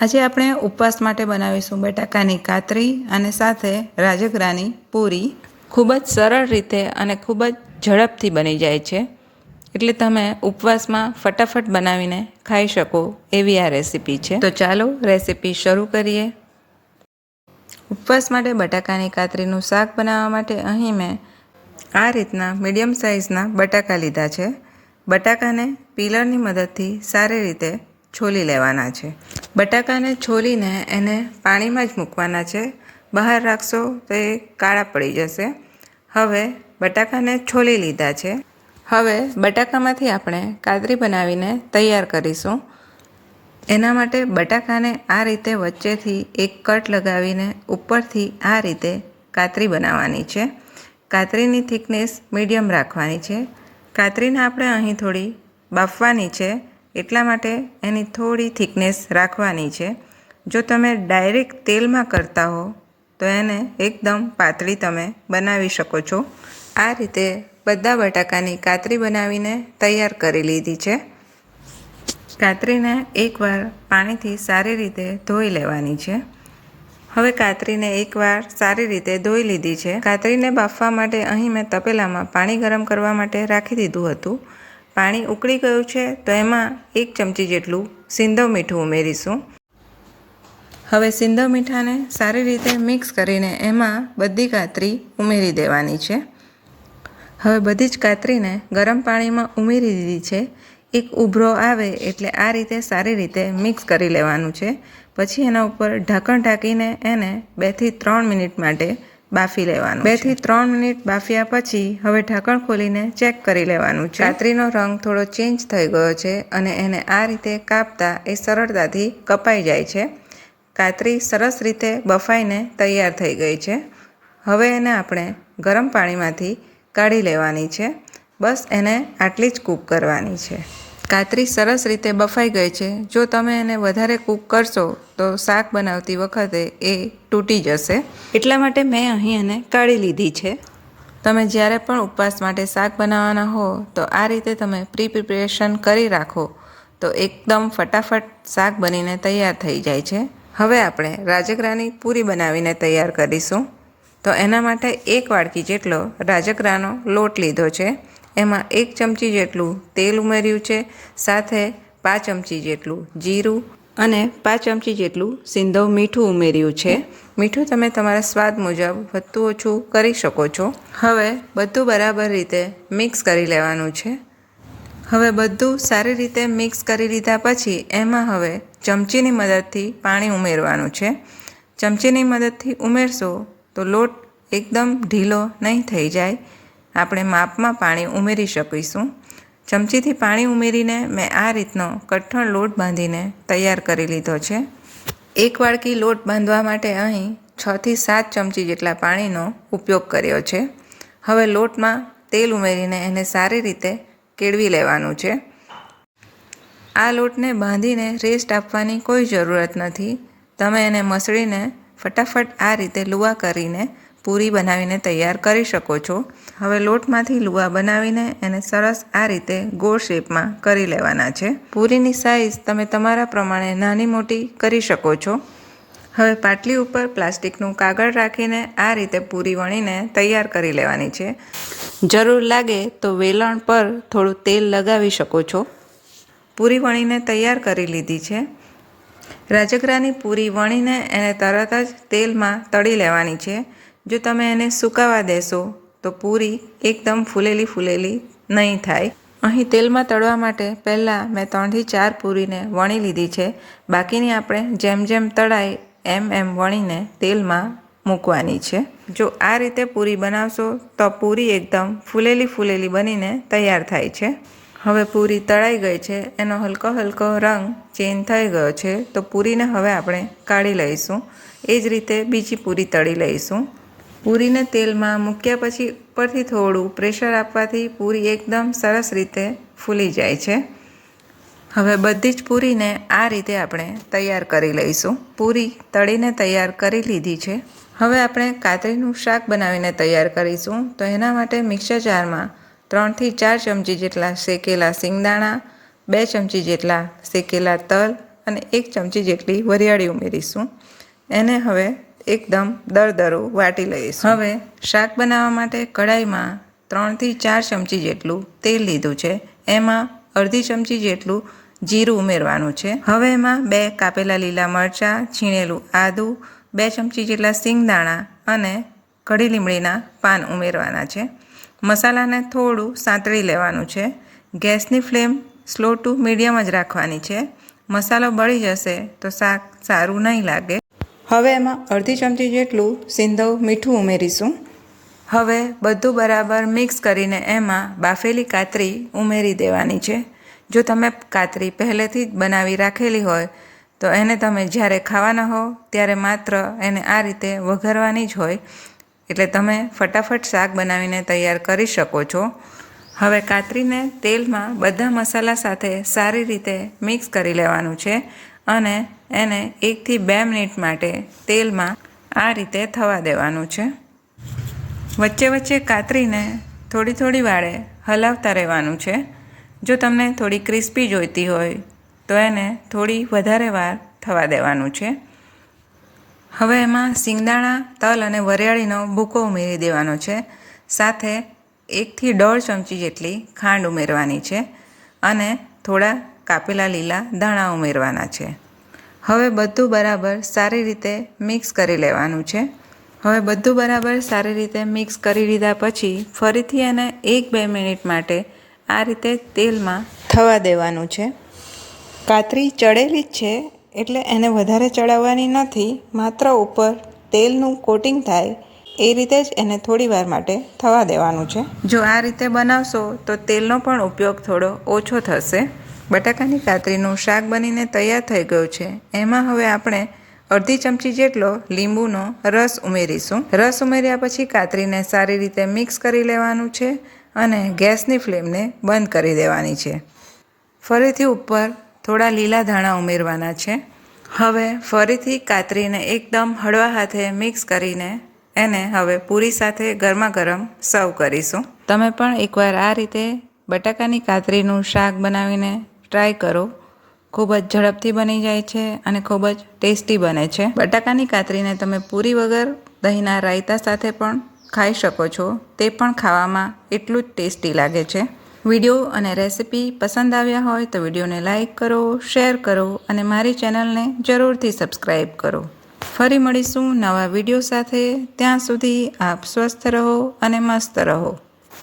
આજે આપણે ઉપવાસ માટે બનાવીશું બટાકાની કાતરી અને સાથે રાજગરાની પૂરી। ખૂબ જ સરળ રીતે અને ખૂબ જ ઝડપથી બની જાય છે, એટલે તમે ઉપવાસમાં ફટાફટ બનાવીને ખાઈ શકો એવી આ રેસીપી છે। તો ચાલો રેસીપી શરૂ કરીએ। ઉપવાસ માટે બટાકાની કાતરીનું શાક બનાવવા માટે અહીં મેં આ રીતના મીડિયમ સાઇઝના બટાકા લીધા છે। બટાકાને પીલરની મદદથી સારી રીતે છોલી લેવાના છે। બટાકાને છોલીને એને પાણીમાં જ મૂકવાના છે, બહાર રાખશો તો એ કાળા પડી જશે। હવે બટાકાને છોલી લીધા છે। હવે બટાકામાંથી આપણે કાતરી બનાવીને તૈયાર કરીશું। એના માટે બટાકાને આ રીતે વચ્ચેથી એક કટ લગાવીને ઉપરથી આ રીતે કાતરી બનાવવાની છે। કાતરીની થિકનેસ મીડિયમ રાખવાની છે। કાતરીને આપણે અહીં થોડી બાફવાની છે, એટલા માટે એની થોડી થિકનેસ રાખવાની છે। જો તમે ડાયરેક્ટ તેલમાં કરતા હો તો એને એકદમ પાતળી તમે બનાવી શકો છો। આ રીતે બધા બટાકાની કાતરી બનાવીને તૈયાર કરી લીધી છે। કાતરીને એકવાર પાણીથી સારી રીતે ધોઈ લેવાની છે। હવે કાતરીને એકવાર સારી રીતે ધોઈ લીધી છે। કાતરીને બાફવા માટે અહીં મેં તપેલામાં પાણી ગરમ કરવા માટે રાખી દીધું હતું। પાણી ઉકળી ગયું છે તો એમાં 1 ચમચી જેટલું સિંધવ મીઠું ઉમેરીશું। હવે સિંધવ મીઠાને સારી રીતે મિક્સ કરીને એમાં બધી કાતરી ઉમેરી દેવાની છે। હવે બધી જ કાતરીને ગરમ પાણીમાં ઉમેરી દીધી છે। એક ઉભરો આવે એટલે આ રીતે સારી રીતે મિક્સ કરી લેવાનું છે। પછી એના ઉપર ઢાંકણ ઢાંકીને એને 2 થી 3 મિનિટ માટે બાફી લેવાનું। 2 થી 3 મિનિટ બાફ્યા પછી હવે ઢાંકણ ખોલીને ચેક કરી લેવાનું છે। કાતરીનો રંગ થોડો ચેન્જ થઈ ગયો છે અને એને આ રીતે કાપતા એ સરળતાથી કપાઈ જાય છે। કાતરી સરસ રીતે બફાઈને તૈયાર થઈ ગઈ છે। હવે એને આપણે ગરમ પાણીમાંથી કાઢી લેવાની છે। બસ એને આટલી જ કૂક કરવાની છે। કાતરી સરસ રીતે બફાઈ ગઈ છે। જો તમે એને વધારે કૂક કરશો તો શાક બનાવતી વખતે એ તૂટી જશે, એટલા માટે મેં અહીં એને કાઢી લીધી છે। તમે જ્યારે પણ ઉપવાસ માટે શાક બનાવવાના હો તો આ રીતે તમે પ્રિપરેશન કરી રાખો તો એકદમ ફટાફટ શાક બનીને તૈયાર થઈ જાય છે। હવે આપણે રાજગરાની પૂરી બનાવીને તૈયાર કરીશું। તો એના માટે 1 વાડકી જેટલો રાજગરાનો લોટ લીધો છે। એમાં 1 ચમચી જેટલું તેલ ઉમેર્યું છે, સાથે 5 ચમચી જેટલું જીરું અને 5 ચમચી જેટલું સિંધવ મીઠું ઉમેર્યું છે। મીઠું તમે તમારા સ્વાદ મુજબ વધતું ઓછું કરી શકો છો। હવે બધું બરાબર રીતે મિક્સ કરી લેવાનું છે। હવે બધું સારી રીતે મિક્સ કરી લીધા પછી એમાં હવે ચમચીની મદદથી પાણી ઉમેરવાનું છે। ચમચીની મદદથી ઉમેરશો તો લોટ એકદમ ઢીલો નહીં થઈ જાય, આપણે માપમાં પાણી ઉમેરી શકીશું। ચમચીથી પાણી ઉમેરીને મેં આ રીતનો કઠણ લોટ બાંધીને તૈયાર કરી લીધો છે। 1 વાડકી લોટ બાંધવા માટે અહીં 6 થી 7 ચમચી જેટલા પાણીનો ઉપયોગ કર્યો છે। હવે લોટમાં તેલ ઉમેરીને એને સારી રીતે કેળવી લેવાનું છે। આ લોટને બાંધીને રેસ્ટ આપવાની કોઈ જરૂરત નથી, તમે એને મસળીને ફટાફટ આ રીતે લુવા કરીને પૂરી બનાવીને તૈયાર કરી શકો છો। હવે લોટમાંથી લુવા બનાવીને એને સરસ આ રીતે ગોળ શેપમાં કરી લેવાના છે। પૂરીની સાઇઝ તમે તમારા પ્રમાણે નાની મોટી કરી શકો છો। હવે પાટલી ઉપર પ્લાસ્ટિકનું કાગળ રાખીને આ રીતે પૂરી વણીને તૈયાર કરી લેવાની છે। જરૂર લાગે તો વેલણ પર થોડું તેલ લગાવી શકો છો। પૂરી વણીને તૈયાર કરી લીધી છે। રાજગરાની પૂરી વણીને એને તરત જ તેલમાં તળી લેવાની છે। જો તમે એને સુકાવા દેશો તો પૂરી એકદમ ફૂલેલી નહીં થાય। અહીં તેલમાં તળવા માટે પહેલાં મેં 3 થી 4 પૂરીને વણી લીધી છે। બાકીની આપણે જેમ જેમ તળાય એમ વણીને તેલમાં મૂકવાની છે। જો આ રીતે પૂરી બનાવશો તો પૂરી એકદમ ફૂલેલી બનીને તૈયાર થાય છે। હવે પૂરી તળાઈ ગઈ છે, એનો હલકો રંગ ચેન્જ થઈ ગયો છે, તો પૂરીને હવે આપણે કાઢી લઈશું। એ જ રીતે બીજી પૂરી તળી લઈશું। પૂરીને તેલમાં મૂક્યા પછી ઉપરથી થોડું પ્રેશર આપવાથી પૂરી એકદમ સરસ રીતે ફૂલી જાય છે। હવે બધી જ પૂરીને આ રીતે આપણે તૈયાર કરી લઈશું। પૂરી તળીને તૈયાર કરી લીધી છે। હવે આપણે કાતરીનું શાક બનાવીને તૈયાર કરીશું। તો એના માટે મિક્સર જારમાં 3 થી 4 ચમચી જેટલા શેકેલા સિંગદાણા, 2 ચમચી જેટલા શેકેલા તલ, અને 1 ચમચી જેટલી વરિયાળી ઉમેરીશું. એને હવે એકદમ દરદરું વાટી લઈશું. હવે શાક બનાવવા માટે કઢાઈમાં 3 થી 4 ચમચી જેટલું તેલ લીધું છે. એમાં અડધી ચમચી જેટલું જીરું ઉમેરવાનું છે. હવે એમાં 2 કાપેલા લીલા મરચાં, છીણેલું આદું, 2 ચમચી જેટલા સિંગદાણા અને કઢી લીમડીના પાન ઉમેરવાના છે. મસાલાને થોડું સાંતળી લેવાનું છે. ગેસની ફ્લેમ સ્લો ટુ મીડિયમ જ રાખવાની છે. મસાલો બળી જશે તો શાક સારું નહીં લાગે. હવે એમાં અડધી ચમચી જેટલું સિંધવ મીઠું ઉમેરીશું. હવે બધું બરાબર મિક્સ કરીને એમાં બાફેલી કાતરી ઉમેરી દેવાની છે. જો તમે કાતરી પહેલેથી જ બનાવી રાખેલી હોય તો એને તમે જ્યારે ખાવાના હો ત્યારે માત્ર એને આ રીતે વઘારવાની જ હોય, એટલે તમે ફટાફટ શાક બનાવીને તૈયાર કરી શકો છો. હવે કાતરીને તેલમાં બધા મસાલા સાથે સારી રીતે મિક્સ કરી લેવાનું છે અને એને 1 થી 2 મિનિટ માટે તેલમાં આ રીતે થવા દેવાનું છે. વચ્ચે વચ્ચે કાતરીને થોડી થોડી વારે હલાવતા રહેવાનું છે. જો તમને થોડી ક્રિસ્પી જોઈતી હોય તો એને થોડી વધારે વાર થવા દેવાનું છે. હવે એમાં સિંગદાણા, તલ અને વરિયાળીનો ભૂકો ઉમેરી દેવાનો છે. સાથે 1 થી 1.5 ચમચી જેટલી ખાંડ ઉમેરવાની છે અને થોડા કાપેલા લીલા ધાણા ઉમેરવાના છે. હવે બધું બરાબર સારી રીતે મિક્સ કરી લેવાનું છે. હવે બધું બરાબર સારી રીતે મિક્સ કરી લીધા પછી ફરીથી એને 1-2 મિનિટ માટે આ રીતે તેલમાં થવા દેવાનું છે. કાતરી ચડેલી જ છે એટલે એને વધારે ચડાવવાની નથી. માત્ર ઉપર તેલનું કોટિંગ થાય એ રીતે જ એને થોડી વાર માટે થવા દેવાનું છે. જો આ રીતે બનાવશો તો તેલનો પણ ઉપયોગ થોડો ઓછો થશે. બટાકાની કાતરીનું શાક બનીને તૈયાર થઈ ગયું છે. એમાં હવે આપણે અડધી ચમચી જેટલો લીંબુનો રસ ઉમેરીશું. રસ ઉમેર્યા પછી કાતરીને સારી રીતે મિક્સ કરી લેવાનું છે અને ગેસની ફ્લેમને બંધ કરી દેવાની છે. ફરીથી ઉપર થોડા લીલા ધાણા ઉમેરવાના છે. હવે ફરીથી કાતરીને એકદમ હળવા હાથે મિક્સ કરીને એને હવે પૂરી સાથે ગરમા ગરમ સર્વ કરીશું. તમે પણ એકવાર આ રીતે બટાકાની કાતરીનું શાક બનાવીને ટ્રાય કરો. ખૂબ જ ઝડપથી બની જાય છે અને ખૂબ જ ટેસ્ટી બને છે. બટાકાની કાતરીને તમે પૂરી વગર દહીંના રાયતા સાથે પણ ખાઈ શકો છો. તે પણ ખાવામાં એટલું જ ટેસ્ટી લાગે છે. વિડીયો અને રેસિપી પસંદ આવ્યા હોય તો વિડીયોને લાઇક કરો, શેર કરો અને મારી ચેનલને જરૂરથી સબસ્ક્રાઈબ કરો. ફરી મળીશું નવા વિડીયો સાથે. ત્યાં સુધી આપ સ્વસ્થ રહો અને મસ્ત રહો.